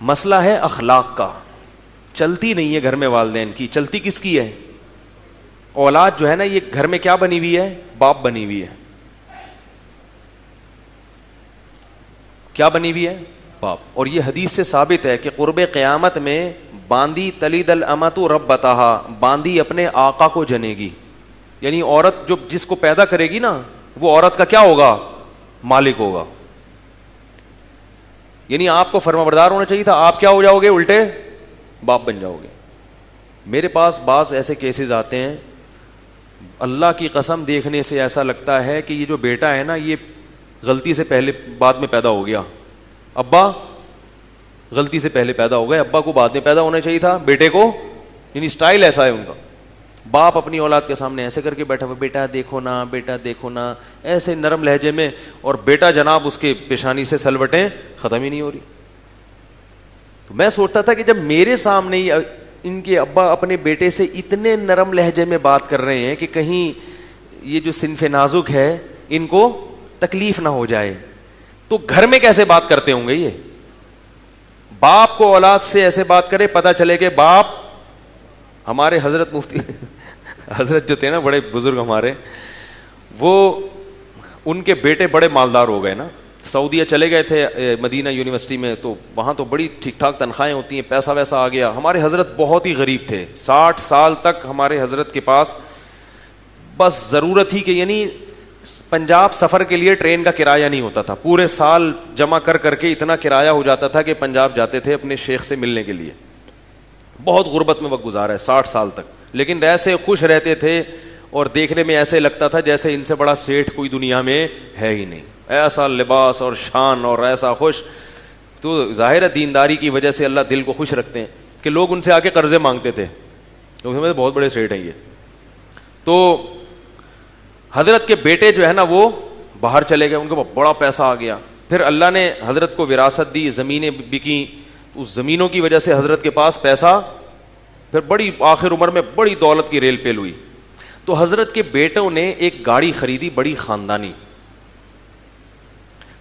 مسئلہ ہے اخلاق کا. چلتی نہیں ہے گھر میں والدین کی, چلتی کس کی ہے؟ اولاد جو ہے نا یہ گھر میں کیا بنی ہوئی ہے؟ باپ بنی ہوئی ہے. کیا بنی ہوئی ہے؟ باپ. اور یہ حدیث سے ثابت ہے کہ قرب قیامت میں باندی تلید الامۃ ربتہا, باندی اپنے آقا کو جنے گی. یعنی عورت جو جس کو پیدا کرے گی نا وہ عورت کا کیا ہوگا؟ مالک ہوگا. یعنی آپ کو فرمانبردار ہونا چاہیے تھا, آپ کیا ہو جاؤ گے؟ الٹے باپ بن جاؤ گے. میرے پاس بعض ایسے کیسز آتے ہیں, اللہ کی قسم دیکھنے سے ایسا لگتا ہے کہ یہ جو بیٹا ہے نا یہ غلطی سے پہلے بعد میں پیدا ہو گیا. ابا غلطی سے پہلے پیدا ہو گئے, ابا کو بعد میں پیدا ہونا چاہیے تھا بیٹے کو. یعنی اسٹائل ایسا ہے ان کا. باپ اپنی اولاد کے سامنے ایسے کر کے بیٹھا ہوا, بیٹا دیکھو نا, بیٹا دیکھو نا, ایسے نرم لہجے میں, اور بیٹا جناب اس کے پیشانی سے سلوٹیں ختم ہی نہیں ہو رہی. تو میں سوچتا تھا کہ جب میرے سامنے ہی ان کے ابا اپنے بیٹے سے اتنے نرم لہجے میں بات کر رہے ہیں کہ کہیں یہ جو صنف نازک ہے ان کو تکلیف نہ ہو جائے, تو گھر میں کیسے بات کرتے ہوں گے؟ یہ باپ کو اولاد سے ایسے بات کرے, پتہ چلے کہ باپ ہمارے حضرت مفتی حضرت جو تھے نا بڑے بزرگ ہمارے, وہ ان کے بیٹے بڑے مالدار ہو گئے نا, سعودیہ چلے گئے تھے مدینہ یونیورسٹی میں, تو وہاں تو بڑی ٹھیک ٹھاک تنخواہیں ہوتی ہیں, پیسہ ویسا آ گیا. ہمارے حضرت بہت ہی غریب تھے, 60 سال تک ہمارے حضرت کے پاس بس ضرورت ہی کہ یعنی پنجاب سفر کے لیے ٹرین کا کرایہ نہیں ہوتا تھا, پورے سال جمع کر کے اتنا کرایہ ہو جاتا تھا کہ پنجاب جاتے تھے اپنے شیخ سے ملنے کے لیے. بہت غربت میں وقت گزارا ہے 60 سال تک, لیکن ایسے خوش رہتے تھے اور دیکھنے میں ایسے لگتا تھا جیسے ان سے بڑا سیٹھ کوئی دنیا میں ہے ہی نہیں. ایسا لباس اور شان اور ایسا خوش. تو ظاہر ہے دینداری کی وجہ سے اللہ دل کو خوش رکھتے ہیں کہ لوگ ان سے آ کے قرضے مانگتے تھے, کیونکہ بہت بڑے سیٹھ ہیں یہ. تو حضرت کے بیٹے جو ہے نا وہ باہر چلے گئے, ان کو بڑا پیسہ آ گیا. پھر اللہ نے حضرت کو وراثت دی, زمینیں بکی, اس زمینوں کی وجہ سے حضرت کے پاس پیسہ, پھر بڑی آخر عمر میں بڑی دولت کی ریل پیل ہوئی. تو حضرت کے بیٹوں نے ایک گاڑی خریدی بڑی خاندانی.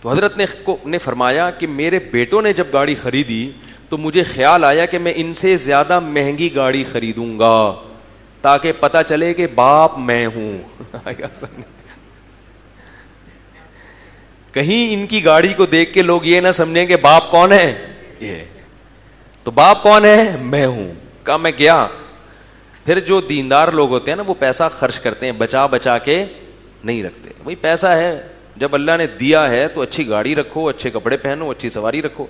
تو حضرت نے فرمایا کہ میرے بیٹوں نے جب گاڑی خریدی تو مجھے خیال آیا کہ میں ان سے زیادہ مہنگی گاڑی خریدوں گا تاکہ پتہ چلے کہ باپ میں ہوں. کہیں ان کی گاڑی کو دیکھ کے لوگ یہ نہ سمجھیں کہ باپ کون ہے, یہ تو باپ کون ہے, میں ہوں. کہا میں گیا. پھر جو دیندار لوگ ہوتے ہیں نا وہ پیسہ خرچ کرتے ہیں, بچا بچا کے نہیں رکھتے. وہی پیسہ ہے, جب اللہ نے دیا ہے تو اچھی گاڑی رکھو, اچھے کپڑے پہنو, اچھی سواری رکھو.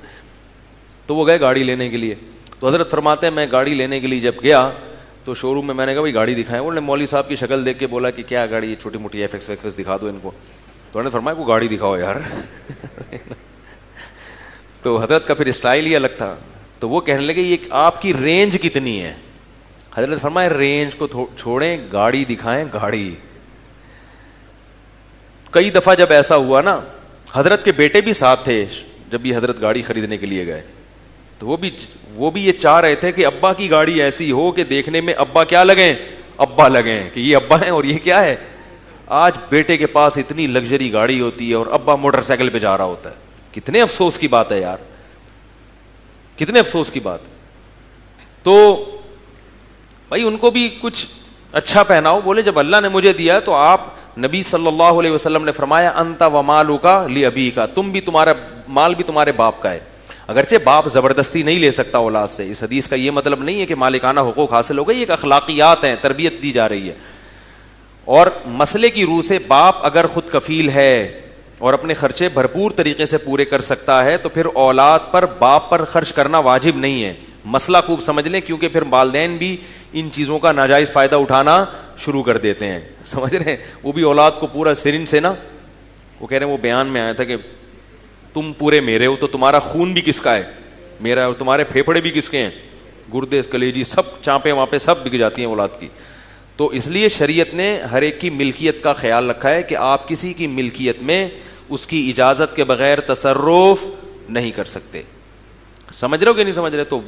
تو وہ گئے گاڑی لینے کے لیے. تو حضرت فرماتے ہیں میں گاڑی لینے کے لیے جب گیا تو شو روم میں نے کہا بھائی گاڑی دکھائیں. انہوں نے مولوی صاحب کی شکل دیکھ کے بولا کہ کیا گاڑی, چھوٹی موٹی ایف ایکس دکھا دو ان کو. تو انہوں نے فرمایا کو گاڑی دکھاؤ یار. تو حضرت کا پھر اسٹائل ہی الگ تھا. تو وہ کہنے لگے یہ آپ کی رینج کتنی ہے؟ حضرت فرمایا رینج کو چھوڑیں, گاڑی دکھائیں گاڑی. کئی دفعہ جب ایسا ہوا نا, حضرت کے بیٹے بھی ساتھ تھے جب یہ حضرت گاڑی خریدنے کے لیے گئے, تو وہ بھی یہ چاہ رہے تھے کہ ابا کی گاڑی ایسی ہو کہ دیکھنے میں ابا کیا لگیں, ابا لگیں کہ یہ ابا ہیں اور یہ کیا ہے. آج بیٹے کے پاس اتنی لگژری گاڑی ہوتی ہے اور ابا موٹر سائیکل پہ جا رہا ہوتا ہے. کتنے افسوس کی بات ہے یار, کتنے افسوس کی بات. تو بھائی ان کو بھی کچھ اچھا پہناؤ. بولے جب اللہ نے مجھے دیا تو آپ, نبی صلی اللہ علیہ وسلم نے فرمایا انت و مالک لابیک, تم بھی, تمہارا مال بھی تمہارے باپ کا ہے. اگرچہ باپ زبردستی نہیں لے سکتا اولاد سے, اس حدیث کا یہ مطلب نہیں ہے کہ مالکانہ حقوق حاصل ہو گئے, یہ ایک اخلاقیات ہیں, تربیت دی جا رہی ہے. اور مسئلے کی روح سے باپ اگر خود کفیل ہے اور اپنے خرچے بھرپور طریقے سے پورے کر سکتا ہے تو پھر اولاد پر باپ پر خرچ کرنا واجب نہیں ہے. مسئلہ خوب سمجھ لیں, کیونکہ پھر والدین بھی ان چیزوں کا ناجائز فائدہ اٹھانا شروع کر دیتے ہیں. سمجھ رہے ہیں, وہ بھی اولاد کو پورا سرنج سے نا, وہ کہہ رہے ہیں وہ بیان میں آیا تھا کہ تم پورے میرے ہو تو تمہارا خون بھی کس کا ہے, میرا ہے, اور تمہارے پھیپھڑے بھی کس کے ہیں, گردے کلیجی سب چانپیں وہاں پہ سب بک جاتی ہیں اولاد کی. تو اس لیے شریعت نے ہر ایک کی ملکیت کا خیال رکھا ہے کہ آپ کسی کی ملکیت میں اس کی اجازت کے بغیر تصرف نہیں کر سکتے. سمجھ رہے ہو کہ نہیں سمجھ رہے؟ تو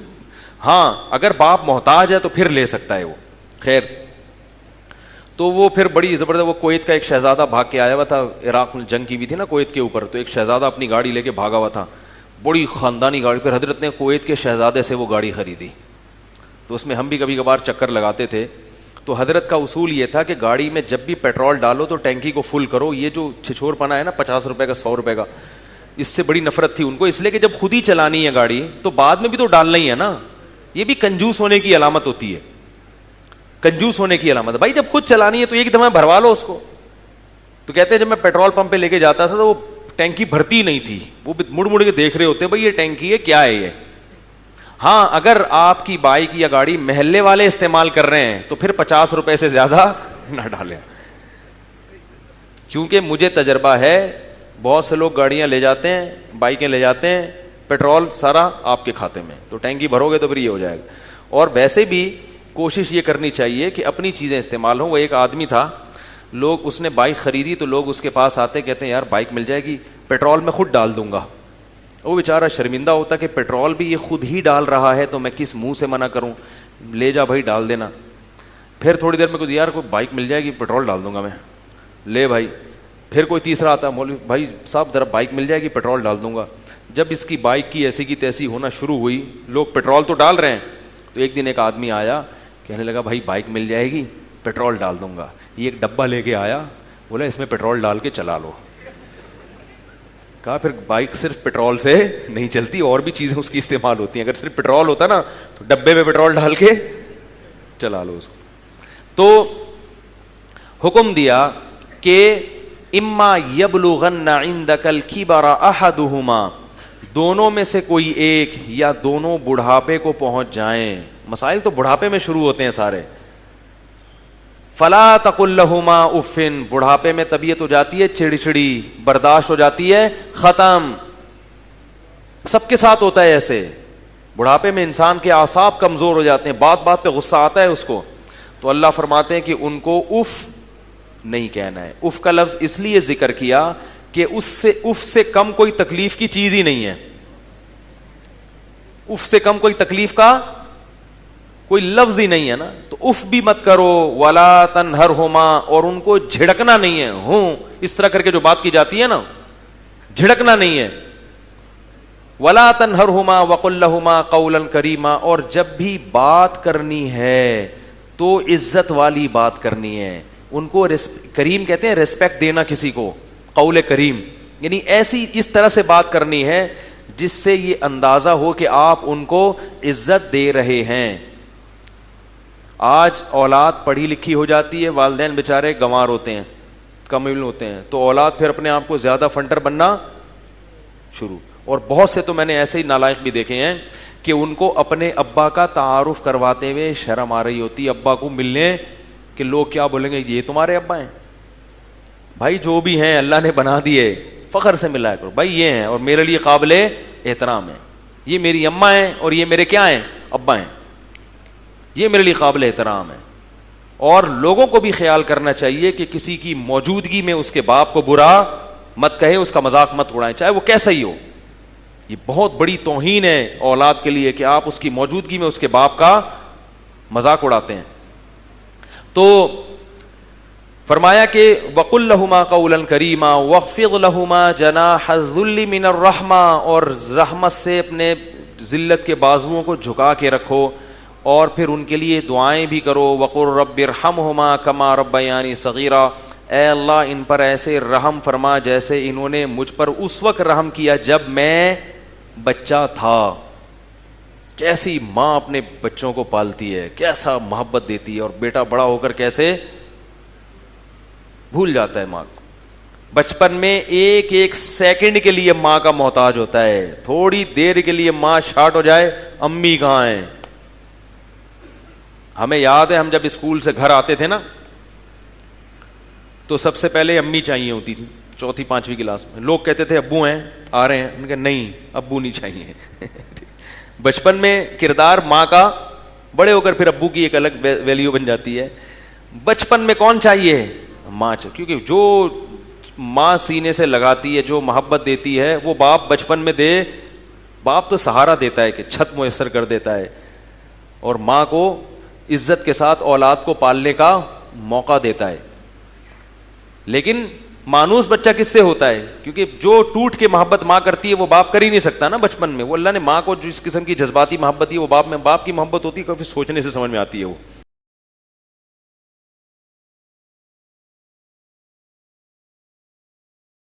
ہاں اگر باپ محتاج ہے تو پھر لے سکتا ہے وہ. خیر, تو وہ پھر بڑی زبردست, وہ کویت کا ایک شہزادہ بھاگ کے آیا ہوا تھا, عراق میں جنگ کی بھی تھی نا کویت کے اوپر, تو ایک شہزادہ اپنی گاڑی لے کے بھاگا ہوا تھا, بڑی خاندانی گاڑی. پھر حضرت نے کویت کے شہزادے سے وہ گاڑی خریدی, تو اس میں ہم بھی کبھی کبھار چکر لگاتے تھے. تو حضرت کا اصول یہ تھا کہ گاڑی میں جب بھی پیٹرول ڈالو تو ٹینکی کو فل کرو. یہ جو چھچور پنا ہے نا 50 روپے کا 100 روپے کا, اس سے بڑی نفرت تھی ان کو, اس لیے کہ جب خود ہی چلانی ہے گاڑی تو بعد میں بھی تو ڈالنا ہی ہے نا. یہ بھی کنجوس ہونے کی علامت ہوتی ہے, کنجوس ہونے کی علامت. بھائی جب خود چلانی ہے تو ایک دفعہ بھروا لو اس کو. تو کہتے ہیں جب میں پیٹرول پمپ پہ لے کے جاتا تھا تو وہ ٹینکی بھرتی نہیں تھی, وہ مڑ مڑ کے دیکھ رہے ہوتے بھائی یہ ٹینکی ہے کیا ہے یہ. ہاں اگر آپ کی بائک یا گاڑی محلے والے استعمال کر رہے ہیں تو پھر 50 روپے سے زیادہ نہ ڈالیں, کیونکہ مجھے تجربہ ہے, بہت سے لوگ گاڑیاں لے جاتے ہیں, بائکیں لے جاتے ہیں, پیٹرول سارا آپ کے کھاتے میں, تو ٹینکی بھرو گے تو پھر یہ ہو جائے گا. اور ویسے بھی کوشش یہ کرنی چاہیے کہ اپنی چیزیں استعمال ہوں. وہ ایک آدمی تھا, لوگ اس نے بائک خریدی تو لوگ اس کے پاس آتے کہتے ہیں یار بائک مل جائے گی, پیٹرول میں خود ڈال دوں گا. وہ بیچارہ شرمندہ ہوتا کہ پیٹرول بھی یہ خود ہی ڈال رہا ہے تو میں کس منہ سے منع کروں, لے جا بھائی ڈال دینا. پھر تھوڑی دیر میں کچھ یار کوئی بائک مل جائے گی پیٹرول ڈال دوں گا میں, لے بھائی. پھر کوئی تیسرا آتا, مولوی بھائی صاحب ذرا بائک مل جائے گی پیٹرول ڈال دوں گا. جب اس کی بائک کی ایسی کی تیسی ہونا شروع ہوئی, لوگ پیٹرول تو ڈال رہے ہیں, تو ایک دن ایک آدمی آیا کہنے لگا بھائی بائک مل جائے گی پیٹرول ڈال دوں گا. یہ ایک ڈبہ لے کے آیا, بولا اس میں پیٹرول ڈال کے چلا لو. کہا پھر بائک صرف پیٹرول سے نہیں چلتی, اور بھی چیزیں اس کی استعمال ہوتی ہیں. اگر صرف پیٹرول ہوتا نا تو ڈبے میں پیٹرول ڈال کے چلا لو اس کو. تو حکم دیا کہ اما یبلغن عندک الکبر احدہما, دونوں میں سے کوئی ایک یا دونوں بڑھاپے کو پہنچ جائیں. مسائل تو بڑھاپے میں شروع ہوتے ہیں سارے. فلا تقل لہما اف, بڑھاپے میں طبیعت ہو جاتی ہے چڑچڑی, برداشت ہو جاتی ہے ختم. سب کے ساتھ ہوتا ہے ایسے, بڑھاپے میں انسان کے اعصاب کمزور ہو جاتے ہیں, بات بات پہ غصہ آتا ہے اس کو. تو اللہ فرماتے ہیں کہ ان کو اف نہیں کہنا ہے. اف کا لفظ اس لیے ذکر کیا کہ اس سے اف سے کم کوئی تکلیف کی چیز ہی نہیں ہے. اف سے کم کوئی تکلیف کا کوئی لفظ ہی نہیں ہے نا. تو اف بھی مت کرو, ولا تنہرہما, اور ان کو جھڑکنا نہیں ہے. ہوں اس طرح کر کے جو بات کی جاتی ہے نا, جھڑکنا نہیں ہے. ولا تنہرہما وقل لہما قولا کریما, اور جب بھی بات کرنی ہے تو عزت والی بات کرنی ہے. ان کو کریم کہتے ہیں ریسپیکٹ دینا کسی کو, قول کریم یعنی ایسی اس طرح سے بات کرنی ہے جس سے یہ اندازہ ہو کہ آپ ان کو عزت دے رہے ہیں. آج اولاد پڑھی لکھی ہو جاتی ہے, والدین بیچارے گنوار ہوتے ہیں, کم علم ہوتے ہیں, تو اولاد پھر اپنے آپ کو زیادہ فنٹر بننا شروع. اور بہت سے تو میں نے ایسے ہی نالائق بھی دیکھے ہیں کہ ان کو اپنے ابا کا تعارف کرواتے ہوئے شرم آ رہی ہوتی ابا کو ملنے, کہ لوگ کیا بولیں گے یہ تمہارے ابا ہیں. بھائی جو بھی ہیں اللہ نے بنا دیے, فخر سے ملایا کرو بھائی یہ ہیں اور میرے لیے قابل احترام ہے, یہ میری اماں ہیں اور یہ میرے کیا ہیں ابا ہیں, یہ میرے لیے قابل احترام ہے. اور لوگوں کو بھی خیال کرنا چاہیے کہ کسی کی موجودگی میں اس کے باپ کو برا مت کہے, اس کا مذاق مت اڑائیں چاہے وہ کیسا ہی ہو. یہ بہت بڑی توہین ہے اولاد کے لیے کہ آپ اس کی موجودگی میں اس کے باپ کا مذاق اڑاتے ہیں. تو فرمایا کہ وقل لہما قولا کریما واخفض لہما جناح الذل من الرحمہ, اور رحمت سے اپنے ذلت کے بازوؤں کو جھکا کے رکھو, اور پھر ان کے لیے دعائیں بھی کرو. وقل رب ارحمہما کما ربیانی صغیرا, اے اللہ ان پر ایسے رحم فرما جیسے انہوں نے مجھ پر اس وقت رحم کیا جب میں بچہ تھا. کیسی ماں اپنے بچوں کو پالتی ہے, کیسا محبت دیتی ہے, اور بیٹا بڑا ہو کر کیسے بھول جاتا ہے ماں. بچپن میں ایک ایک سیکنڈ کے لیے ماں کا محتاج ہوتا ہے, تھوڑی دیر کے لیے ماں شارٹ ہو جائے امی کہاں ہیں. ہمیں یاد ہے ہم جب اسکول سے گھر آتے تھے نا تو سب سے پہلے امی چاہیے ہوتی تھی, 4th 5ویں کلاس میں. لوگ کہتے تھے ابو ہیں آ رہے ہیں, ان کہ نہیں ابو نہیں چاہیے. بچپن میں کردار ماں کا, بڑے ہو کر پھر ابو کی ایک الگ ویلیو بن جاتی ہے. بچپن میں کون چاہیے, ماں چاہیے, کیونکہ جو ماں سینے سے لگاتی ہے, جو محبت دیتی ہے وہ باپ بچپن میں دے. باپ تو سہارا دیتا ہے کہ چھت میسر کر دیتا ہے, اور ماں کو عزت کے ساتھ اولاد کو پالنے کا موقع دیتا ہے. لیکن مانوس بچہ کس سے ہوتا ہے؟ کیونکہ جو ٹوٹ کے محبت ماں کرتی ہے وہ باپ کر ہی نہیں سکتا نا بچپن میں. وہ اللہ نے ماں کو جو اس قسم کی جذباتی محبت دی وہ باپ میں باپ کی محبت ہوتی ہے, کافی سوچنے سے سمجھ میں آتی ہے وہ.